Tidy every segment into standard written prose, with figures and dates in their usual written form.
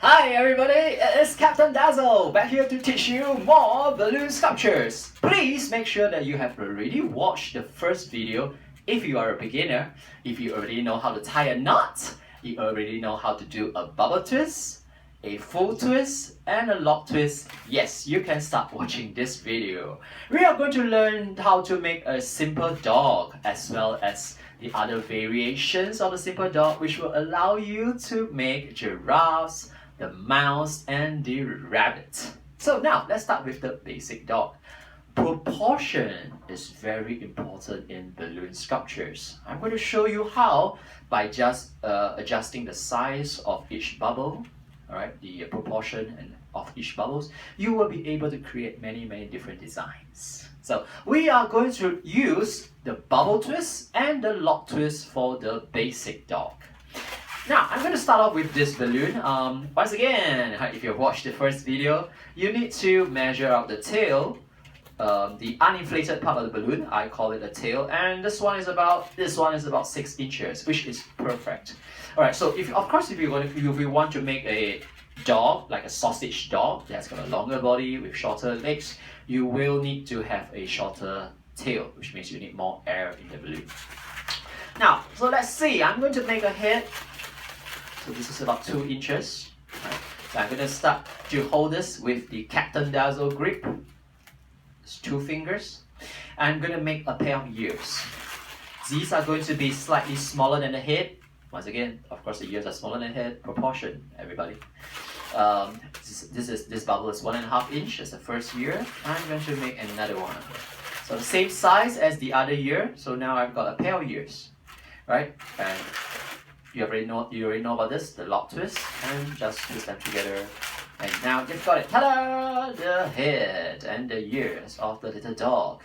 Hi everybody, it's Captain Dazzle, back here to teach you more balloon sculptures. Please make sure that you have already watched the first video if you are a beginner, if you already know how to tie a knot, you already know how to do a bubble twist, a full twist, and a lock twist. Yes, you can start watching this video. We are going to learn how to make a simple dog as well as the other variations of the simple dog which will allow you to make giraffes, the mouse, and the rabbit. So now let's start with the basic dog. Proportion is very important in balloon sculptures. I'm going to show you how by just adjusting the size of each bubble, alright, the proportion of each bubbles, you will be able to create many different designs. So we are going to use the bubble twist and the lock twist for the basic dog. Now, I'm going to start off with this balloon. Once again, if you've watched the first video, you need to measure out the tail, the uninflated part of the balloon. I call it a tail, and this one is about 6 inches, which is perfect. All right. So if you want to make a dog like a sausage dog that's got a longer body with shorter legs, you will need to have a shorter tail, which means you need more air in the balloon. Now, so let's see. I'm going to make a head. So this is about 2 inches. Right. So I'm going to start to hold this with the Captain Dazzle grip. It's 2 fingers. I'm going to make a pair of ears. These are going to be slightly smaller than the head. Once again, of course, the ears are smaller than the head. Proportion, everybody. This bubble is 1.5 inch. That's the first ear. I'm going to make another one. So the same size as the other ear. So now I've got a pair of ears, right? And you already know about this, the lock twist, and just twist them together. And now you've got it. Ta-da! The head and the ears of the little dog.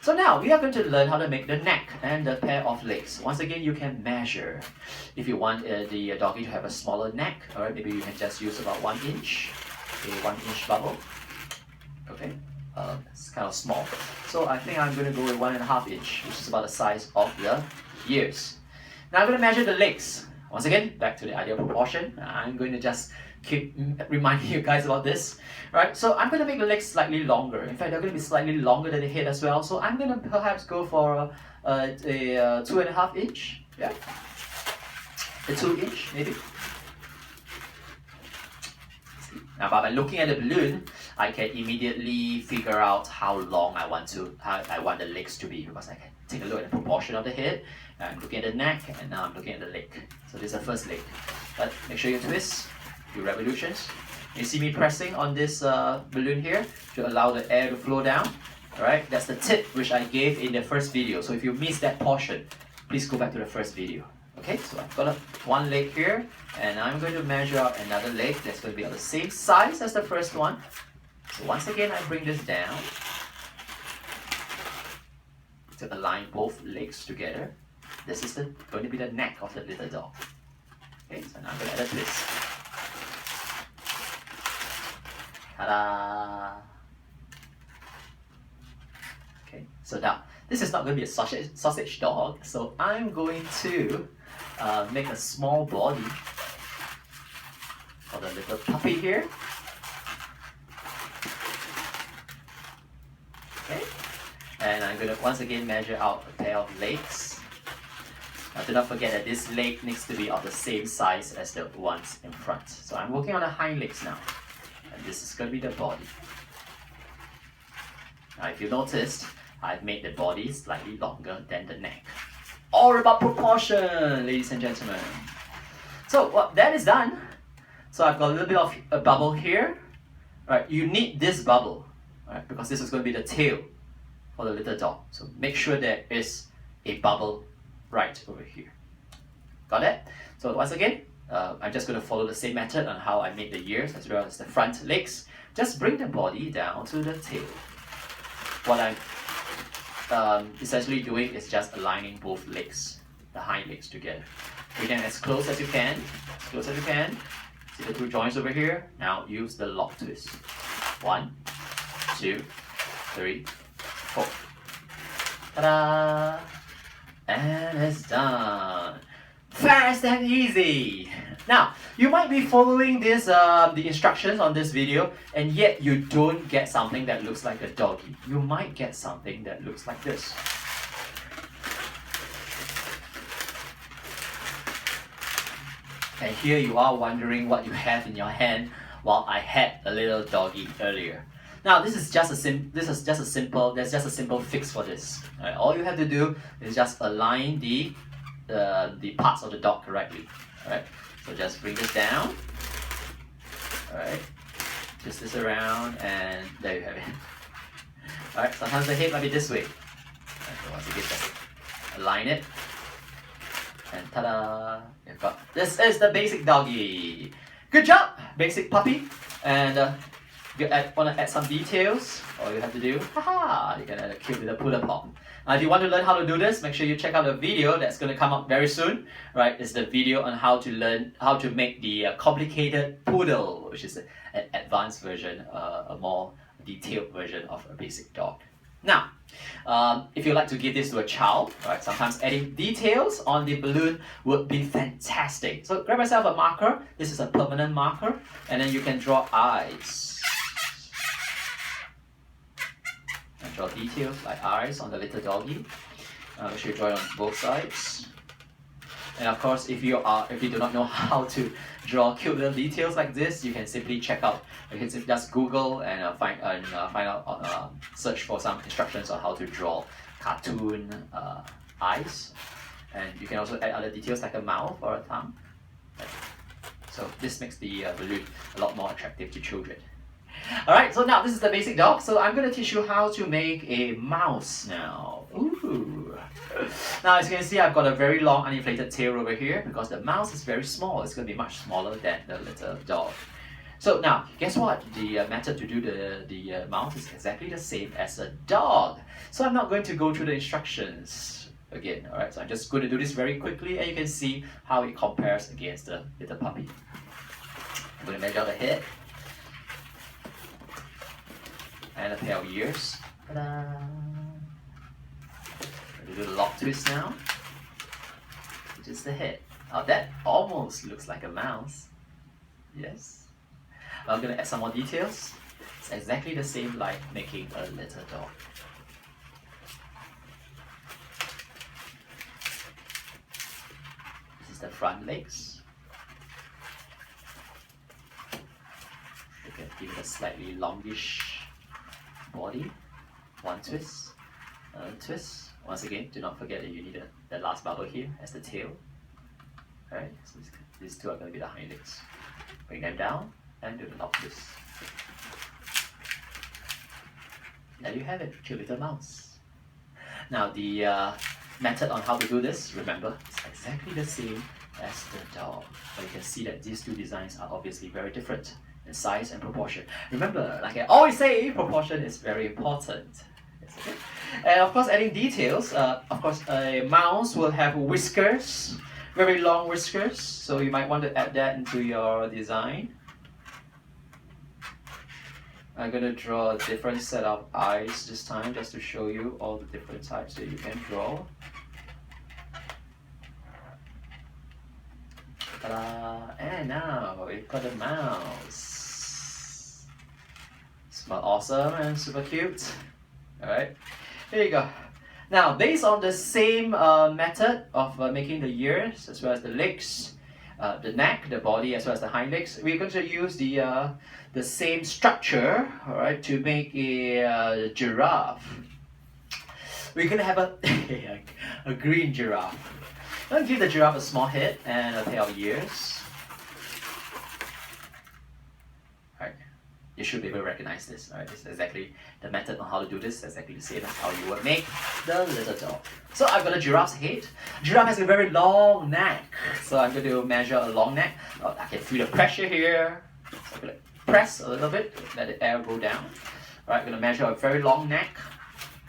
So now we are going to learn how to make the neck and the pair of legs. Once again, you can measure. If you want the doggy to have a smaller neck, or maybe you can just use about 1 inch, a 1 inch bubble. Okay, it's kind of small. So I think I'm going to go with 1.5 inch, which is about the size of the ears. Now I'm going to measure the legs. Once again, back to the ideal proportion. I'm going to just keep reminding you guys about this. Right, so I'm going to make the legs slightly longer. In fact, they're going to be slightly longer than the head as well. So I'm going to perhaps go for a 2.5 inch. Yeah, a 2 inch maybe. Now, by looking at the balloon, I can immediately figure out how long I want the legs to be, because I can take a look at the proportion of the head. I'm looking at the neck, and now I'm looking at the leg. So this is the first leg. But make sure you twist, do revolutions. You see me pressing on this balloon here to allow the air to flow down. Alright, that's the tip which I gave in the first video. So if you missed that portion, please go back to the first video. Okay, so I've got one leg here, and I'm going to measure out another leg that's going to be of the same size as the first one. So once again, I bring this down to align both legs together. This is going to be the neck of the little dog. Okay, so now I'm going to add a twist. Ta-da! Okay, so now this is not going to be a sausage dog, so I'm going to make a small body for the little puppy here. Okay, and I'm going to once again measure out a pair of legs. Now do not forget that this leg needs to be of the same size as the ones in front. So I'm working on the hind legs now, and this is going to be the body. Now if you noticed, I've made the body slightly longer than the neck. All about proportion, ladies and gentlemen. So that is done. So I've got a little bit of a bubble here. Right, you need this bubble, right, because this is going to be the tail for the little dog. So make sure there is a bubble right over here. Got it? So once again, I'm just going to follow the same method on how I make the ears as well as the front legs. Just bring the body down to the tail. What I'm essentially doing is just aligning both legs, the hind legs together. Bring them as close as you can, as close as you can. See the 2 joints over here? Now use the lock twist. 1, 2, 3, 4. Ta-da! And it's done. Fast and easy. Now, you might be following this the instructions on this video, and yet you don't get something that looks like a doggy. You might get something that looks like this. And here you are wondering what you have in your hand, while I had a little doggy earlier. Now this is just a simple fix for this. Right? All you have to do is just align the parts of the dog correctly. Alright, so just bring this down. Alright, twist this around, and there you have it. Alright, sometimes the head might be this way. Right, so once again, just align it. And ta-da! You've got, this is the basic doggy. Good job, basic puppy. And if you want to add some details, all you have to do, haha, you can add a cute little poodle paw. If you want to learn how to do this, make sure you check out the video that's going to come up very soon. Right, it's the video on how to learn how to make the complicated poodle, which is an advanced version, a more detailed version of a basic dog. Now, if you'd like to give this to a child, right, sometimes adding details on the balloon would be fantastic. So grab yourself a marker. This is a permanent marker, and then you can draw eyes. And draw details like eyes on the little doggy. Make sure you draw it on both sides. And of course, if you do not know how to draw cute little details like this, you can simply check out. You can just Google and find out, search for some instructions on how to draw cartoon eyes, and you can also add other details like a mouth or a tongue. So this makes the balloon a lot more attractive to children. Alright, so now this is the basic dog. So I'm going to teach you how to make a mouse now. Ooh. Now as you can see, I've got a very long uninflated tail over here because the mouse is very small. It's going to be much smaller than the little dog. So now, guess what? The method to do the mouse is exactly the same as a dog. So I'm not going to go through the instructions again. Alright, so I'm just going to do this very quickly, and you can see how it compares against the little puppy. I'm going to measure out the head and a pair of ears. Ta-da! Do the lock twist now, which is the head. Now that almost looks like a mouse. Yes. I'm going to add some more details. It's exactly the same like making a little dog. This is the front legs. You can give it a slightly longish body. One twist, another twist. Once again, do not forget that you need the last bubble here as the tail. Alright, so these two are going to be the hind legs. Bring them down and do the lock twist. There you have it, cute little mouse. Now the method on how to do this, remember, it's exactly the same as the dog. But you can see that these two designs are obviously very different in size and proportion. Remember, like I always say, proportion is very important. Yes, okay? And of course, adding details. Of course, a mouse will have whiskers, very long whiskers. So you might want to add that into your design. I'm going to draw a different set of eyes this time, just to show you all the different types that you can draw. Ta-da! And now we've got a mouse. Smell awesome and super cute. Alright, here you go. Now, based on the same method of making the ears as well as the legs, the neck, the body, as well as the hind legs, we're going to use the same structure, alright, to make a giraffe. We're going to have a green giraffe. I'm going to give the giraffe a small head and a pair of ears. You should be able to recognize this. Alright, this is exactly the method on how to do this, exactly the same as how you would make the little dog. So I've got a giraffe's head. Giraffe has a very long neck. So I'm going to measure a long neck. I can feel the pressure here. So I'm going to press a little bit, let the air go down. Alright, I'm going to measure a very long neck.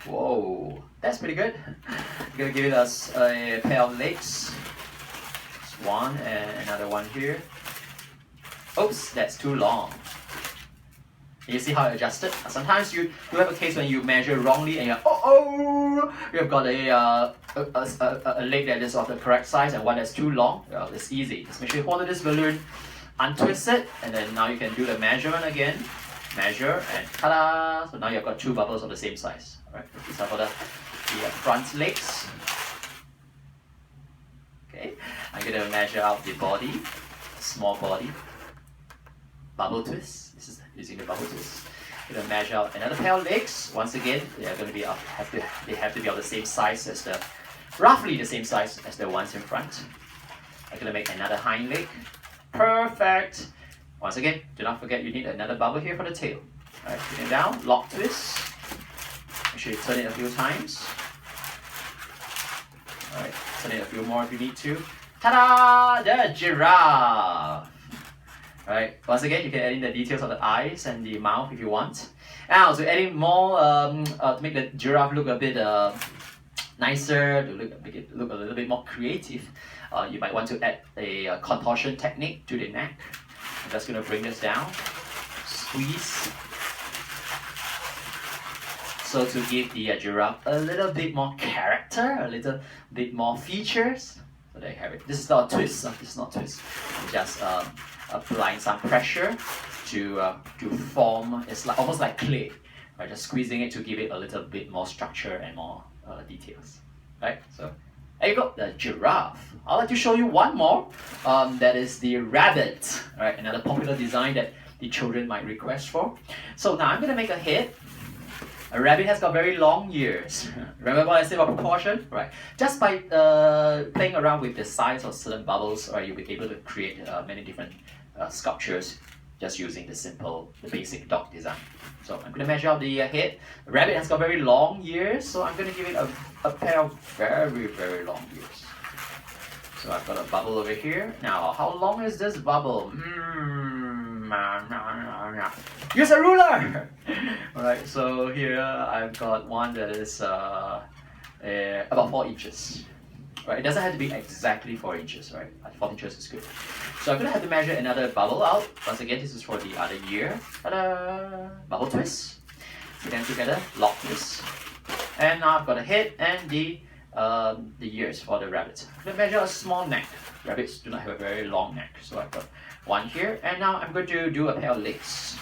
Whoa, that's pretty good. I'm going to give it us a pair of legs. Just one and another one here. Oops, that's too long. You see how I adjusted? Sometimes you have a case when you measure wrongly and you're you've got a leg that is of the correct size and one that's too long. Well, it's easy. Just make sure you hold this balloon, untwist it, and then now you can do the measurement again. Measure and ta-da! So now you've got two bubbles of the same size. Alright, these are for the front legs. Okay, I'm gonna measure out the body, small body. Bubble twist. This is using the bubble twist. We're gonna measure out another pair of legs. Once again, they are gonna be they have to be of the same size as roughly the same size as the ones in front. I'm gonna make another hind leg. Perfect. Once again, do not forget you need another bubble here for the tail. Alright, put it down, lock twist. Make sure you turn it a few times. Alright, turn it a few more if you need to. Ta-da! The giraffe! Alright, once again, you can add in the details of the eyes and the mouth if you want. Now, to add in more, to make the giraffe look a bit nicer, to make it look a little bit more creative, you might want to add a contortion technique to the neck. I'm just going to bring this down, squeeze. So to give the giraffe a little bit more character, a little bit more features. So there you have it. This is not a twist, this is not a twist. Just applying some pressure to form, it's like almost like clay, right? Just squeezing it to give it a little bit more structure and more details, right? So there you go, the giraffe. I'd like to show you one more, that is the rabbit, right? Another popular design that the children might request for. So now I'm going to make a head. A rabbit has got very long ears. Remember what I said about proportion? Right. Just by playing around with the size of certain bubbles, right, you'll be able to create many different sculptures just using the basic dog design. So I'm going to measure out the head. The rabbit has got very long ears, so I'm going to give it a pair of very, very long ears. So I've got a bubble over here. Now, how long is this bubble? Use a ruler! Alright, so here I've got one that is about 4 inches. Right, it doesn't have to be exactly 4 inches, right? 4 inches is good. So I'm going to have to measure another bubble out. Once again, this is for the other ear. Ta-da! Bubble twist. Put them together, lock twist. And now I've got a head and the ears for the rabbit. I'm going to measure a small neck. Rabbits do not have a very long neck. So I've got one here. And now I'm going to do a pair of legs.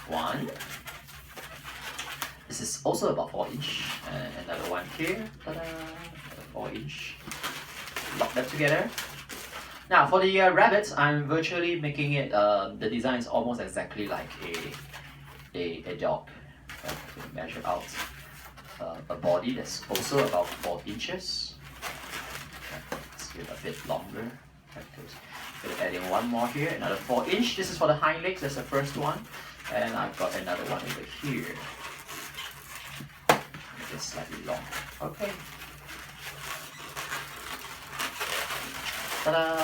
One. This is also about 4 inch. And another one here. Ta-da! 4 inch. Lock them together. Now for the rabbit, I'm virtually making it, the design is almost exactly like a dog. Measure out a body that's also about 4 inches. Let's give it a bit longer. Going to add in one more here, another 4 inch. This is for the hind legs, that's the first one. And I've got another one over here. Just slightly long. Okay. Ta-da!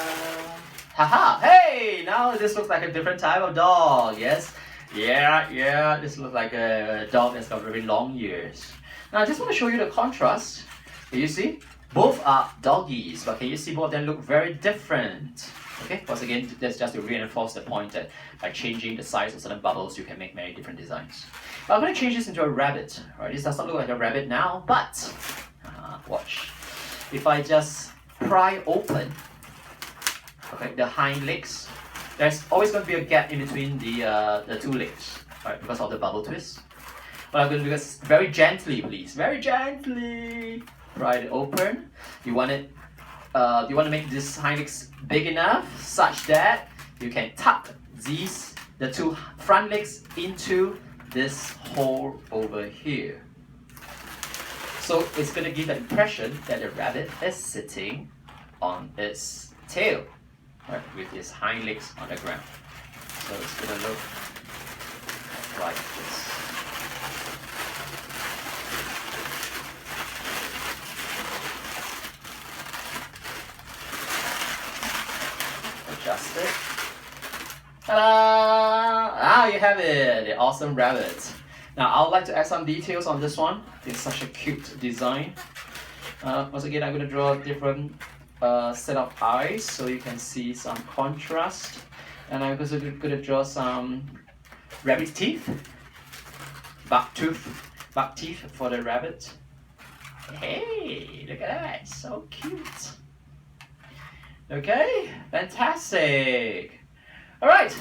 Haha! Hey! Now this looks like a different type of dog. Yes? Yeah. This looks like a dog that's got very long ears. Now I just want to show you the contrast. Can you see? Both are doggies, but can you see both of them look very different? Okay, once again, that's just to reinforce the point that by changing the size of certain bubbles, you can make many different designs. But I'm going to change this into a rabbit. Right? This does not look like a rabbit now, but watch. If I just pry open, okay, the hind legs, there's always going to be a gap in between the two legs, right? Because of the bubble twist. What I'm going to do is very gently, please, very gently pry it open. You want to make this hind legs big enough such that you can tuck the two front legs into this hole over here. So it's going to give the impression that the rabbit is sitting on its tail, right, with its hind legs on the ground. So it's going to look like this. Adjust it. Ta-da! Now you have it, the awesome rabbit. Now I would like to add some details on this one. It's such a cute design. Once again, I'm going to draw a different set of eyes so you can see some contrast. And I'm also going to draw some rabbit teeth, buck teeth for the rabbit. Hey, look at that, so cute. Okay, fantastic. All right,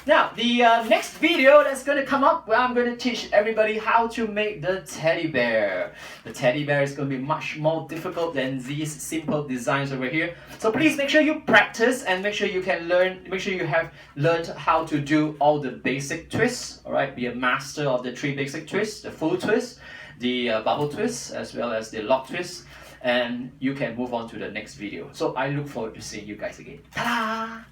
now the next video that's going to come up, where I'm going to teach everybody how to make the teddy bear. The teddy bear is going to be much more difficult than these simple designs over here. So please make sure you practice and make sure you can learn, make sure you have learned how to do all the basic twists. All right, be a master of the 3 basic twists, the full twist, the bubble twist, as well as the lock twist. And you can move on to the next video. So I look forward to seeing you guys again. Ta-da!